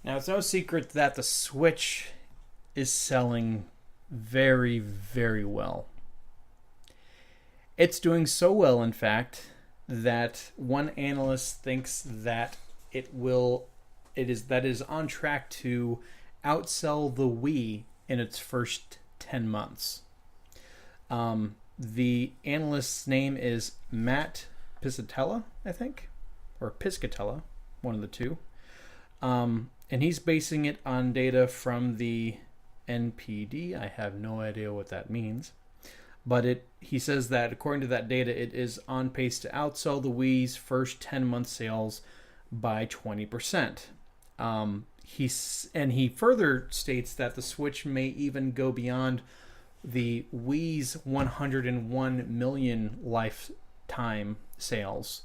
Now, it's no secret that the Switch is selling very, very well. It's doing so well, in fact, that one analyst thinks that it is on track to outsell the Wii in its first 10 months. The analyst's name is Matt Piscatella, I think, or Piscatella, one of the two. And he's basing it on data from the NPD. I have no idea what that means. But he says that according to that data, it is on pace to outsell the Wii's first 10-month sales by 20%. He further states that the Switch may even go beyond the Wii's 101 million lifetime sales.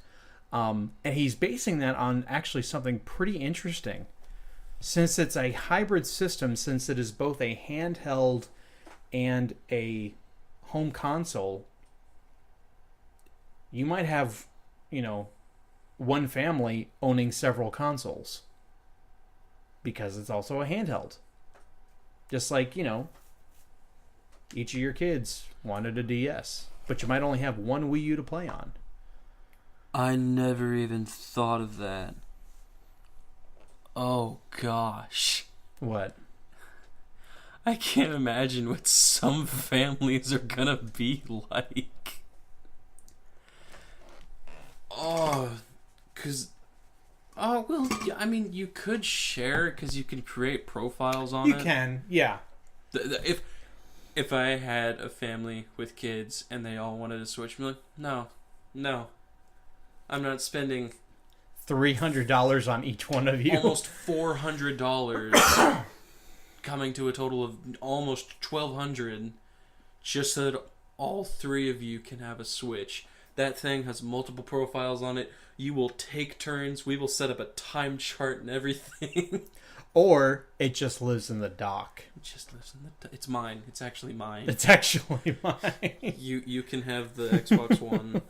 And he's basing that on actually something pretty interesting. Since it's a hybrid system, since it is both a handheld and a home console, you might have, one family owning several consoles because it's also a handheld. Just like, each of your kids wanted a DS, but you might only have one Wii U to play on. I never even thought of that. Oh, gosh. What? I can't imagine what some families are gonna be like. You could share because you can create profiles on it. You can, yeah. If I had a family with kids and they all wanted a Switch, I'm like, no, I'm not spending $300 on each one of you. Almost $400, coming to a total of almost $1,200, just so that all three of you can have a Switch. That thing has multiple profiles on it. You will take turns. We will set up a time chart and everything. Or it just lives in the dock. It just lives in the. It's mine. It's actually mine. It's actually mine. You can have the Xbox One.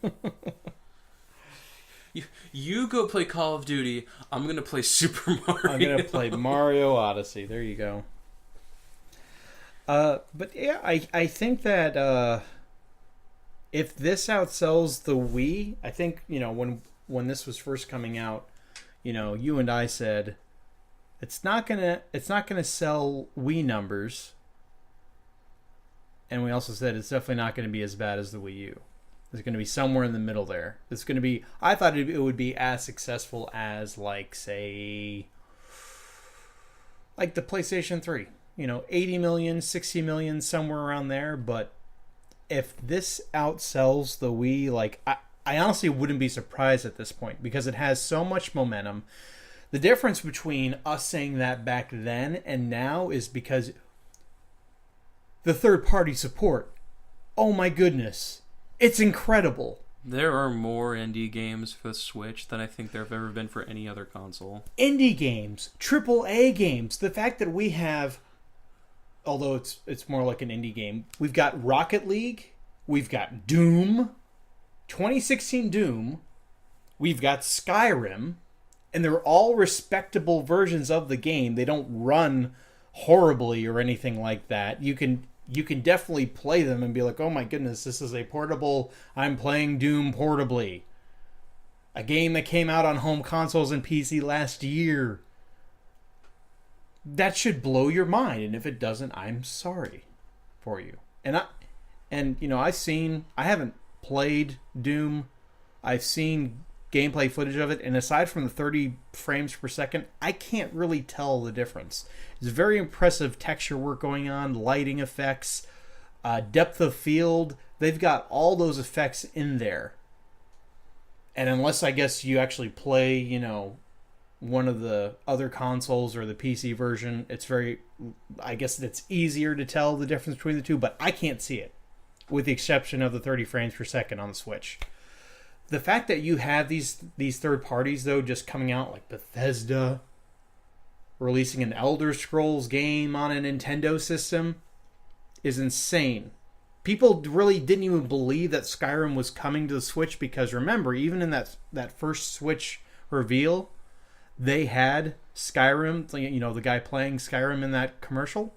You go play Call of Duty. I'm gonna play Super Mario. I'm gonna play Mario Odyssey. There you go. But yeah, I think that if this outsells the Wii, I think when this was first coming out, you and I said it's not gonna sell Wii numbers, and we also said it's definitely not gonna be as bad as the Wii U. It's going to be somewhere in the middle there. It's going to be. I thought it would be as successful as, say, the PlayStation 3. 80 million, 60 million, somewhere around there. But if this outsells the Wii, I honestly wouldn't be surprised at this point because it has so much momentum. The difference between us saying that back then and now is because the third-party support. Oh my goodness. It's incredible. There are more indie games for the Switch than I think there have ever been for any other console. Indie games, AAA games. The fact that we have, although it's more like an indie game, we've got Rocket League, we've got Doom, 2016 Doom, we've got Skyrim, and they're all respectable versions of the game. They don't run horribly or anything like that. You can definitely play them and be like, oh my goodness, this is a portable, I'm playing Doom portably. A game that came out on home consoles and PC last year. That should blow your mind, and if it doesn't, I'm sorry for you. I haven't played Doom. I've seen gameplay footage of it, and aside from the 30 frames per second, I can't really tell the difference. It's very impressive texture work going on, lighting effects, depth of field. They've got all those effects in there. And unless I guess you actually play, one of the other consoles or the PC version, I guess it's easier to tell the difference between the two, but I can't see it, with the exception of the 30 frames per second on the Switch. The fact that you have these third parties, though, just coming out, like Bethesda releasing an Elder Scrolls game on a Nintendo system, is insane. People really didn't even believe that Skyrim was coming to the Switch because, remember, even in that first Switch reveal, they had Skyrim, the guy playing Skyrim in that commercial,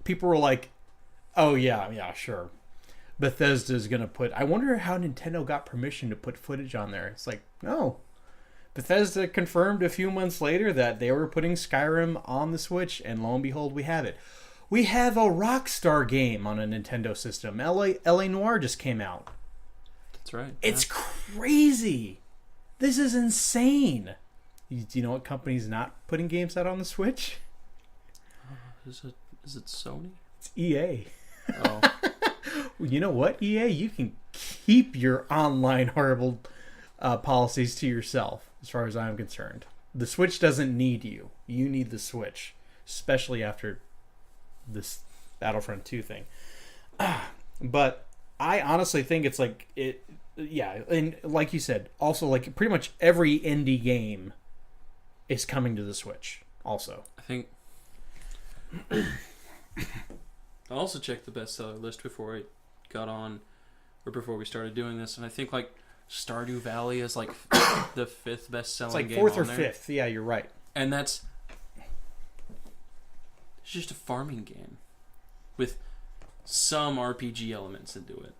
people were like, oh yeah, sure. Bethesda's going to put... I wonder how Nintendo got permission to put footage on there. It's like, no. Bethesda confirmed a few months later that they were putting Skyrim on the Switch, and lo and behold, we have it. We have a Rockstar game on a Nintendo system. LA Noire just came out. That's right. It's crazy. This is insane. Do you know what company's not putting games out on the Switch? Is it Sony? It's EA. Oh. You know what, EA? You can keep your online horrible policies to yourself, as far as I'm concerned. The Switch doesn't need you. You need the Switch, especially after this Battlefront 2 thing. But I honestly think it's like it. Yeah, and like you said, also like pretty much every indie game is coming to the Switch. Also, I think I also checked the bestseller list before I got on, or before we started doing this, and I think like Stardew Valley is like the 5th best-selling game. It's like 4th or there. 5th. Yeah, you're right. And it's just a farming game with some RPG elements into it.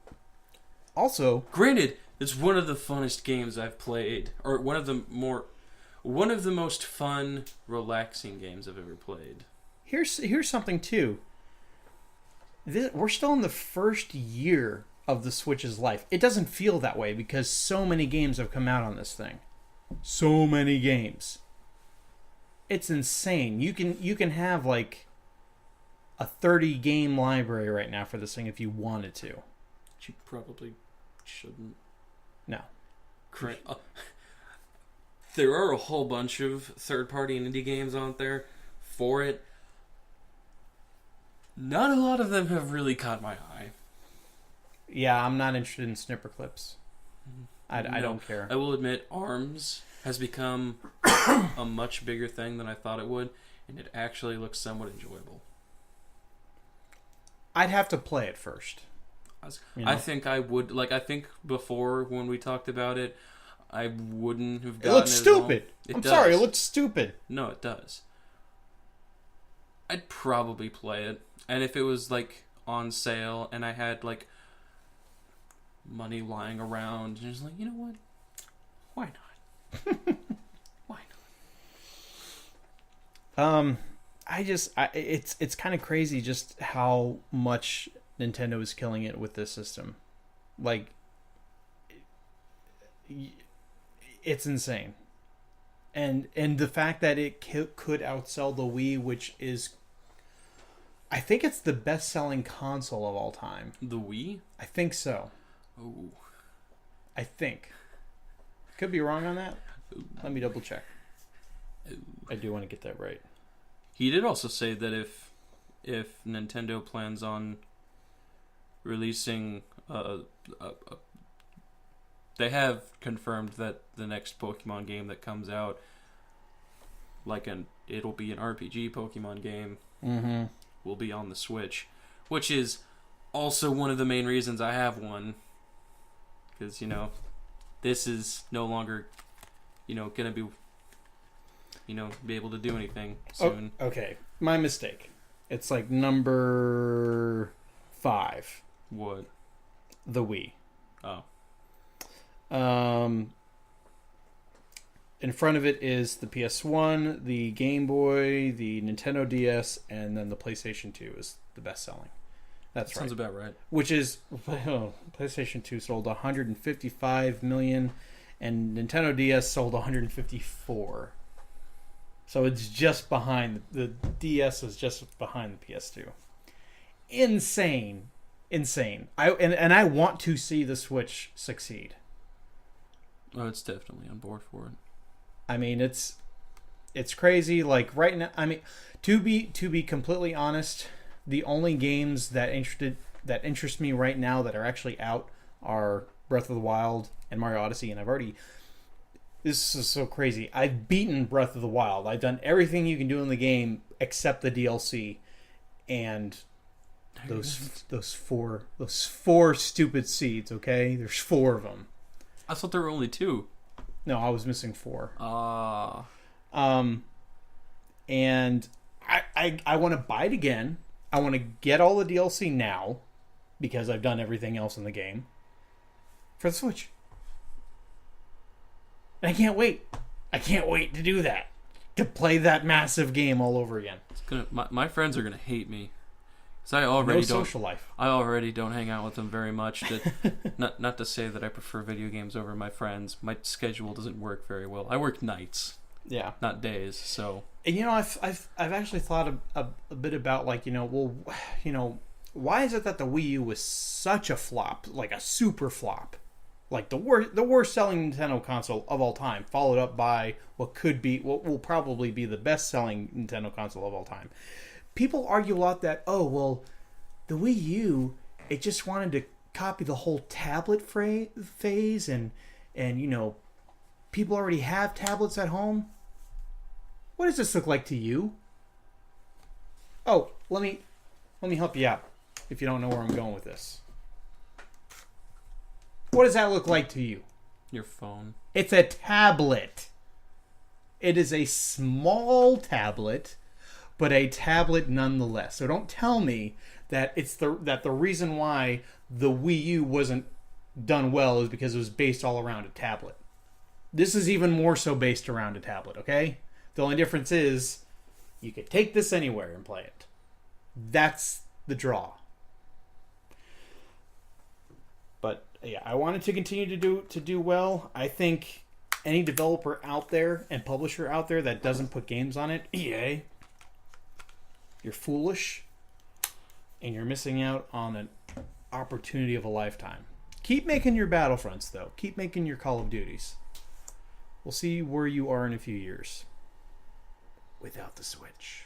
Also, Granted, it's one of the funnest games I've played, or one of the most fun, relaxing games I've ever played. here's something too. We're still in the first year of the Switch's life. It doesn't feel that way because so many games have come out on this thing. So many games. It's insane. You can have like a 30 game library right now for this thing if you wanted to. You probably shouldn't. No. There are a whole bunch of third-party and indie games out there for it. Not a lot of them have really caught my eye. Yeah, I'm not interested in snipper clips. I don't care. I will admit, ARMS has become a much bigger thing than I thought it would, and it actually looks somewhat enjoyable. I'd have to play it first. I think I would. Like, I think before when we talked about it, I wouldn't have gotten it. It looks stupid. I'm sorry, it looks stupid. No, it does. I'd probably play it. And if it was, like, on sale and I had, like, money lying around, and just like, you know what? Why not? Why not? It's kind of crazy just how much Nintendo is killing it with this system. Like, it's insane. And the fact that it could outsell the Wii, which is, I think it's the best-selling console of all time. The Wii? I think so. Oh. I think. Could be wrong on that. Let me double check. I do want to get that right. He did also say that if Nintendo plans on releasing they have confirmed that the next Pokemon game that comes out, it'll be an RPG Pokemon game, will be on the Switch, which is also one of the main reasons I have one, because this is no longer gonna be be able to do anything soon. Oh, okay, my mistake. It's like number 5. What? The Wii. Oh. In front of it is the PS1, the Game Boy, the Nintendo DS, and then the PlayStation 2 is the best selling. That's right. Sounds about right. Which is, PlayStation 2 sold 155 million, and Nintendo DS sold 154. So it's just behind, the DS is just behind the PS2. Insane. I want to see the Switch succeed. Oh, it's definitely on board for it. I mean, it's crazy. Like right now, I mean, to be completely honest, the only games that interest me right now that are actually out are Breath of the Wild and Mario Odyssey, and this is so crazy. I've beaten Breath of the Wild. I've done everything you can do in the game except the DLC, and those four stupid seeds. Okay, there's 4 of them. I thought there were only 2. No, I was missing 4. And I want to buy it again. I want to get all the DLC now because I've done everything else in the game for the Switch. And I can't wait. I can't wait to do that. To play that massive game all over again. My friends are gonna hate me. Cause I already don't social life. I already don't hang out with them very much. Not to say that I prefer video games over my friends. My schedule doesn't work very well. I work nights, not days. So, and I've actually thought a bit about why is it that the Wii U was such a flop, like a super flop, like the worst selling Nintendo console of all time, followed up by what will probably be the best selling Nintendo console of all time. People argue a lot that, the Wii U, it just wanted to copy the whole tablet phase, and people already have tablets at home. What does this look like to you? Oh, let me help you out if you don't know where I'm going with this. What does that look like to you? Your phone. It's a tablet. It is a small tablet, but a tablet nonetheless. So don't tell me that the reason why the Wii U wasn't done well is because it was based all around a tablet. This is even more so based around a tablet, okay? The only difference is you could take this anywhere and play it. That's the draw. But yeah, I wanted to continue to do well. I think any developer out there and publisher out there that doesn't put games on it, EA, you're foolish, and you're missing out on an opportunity of a lifetime. Keep making your Battlefronts, though. Keep making your Call of Duties. We'll see where you are in a few years without the Switch.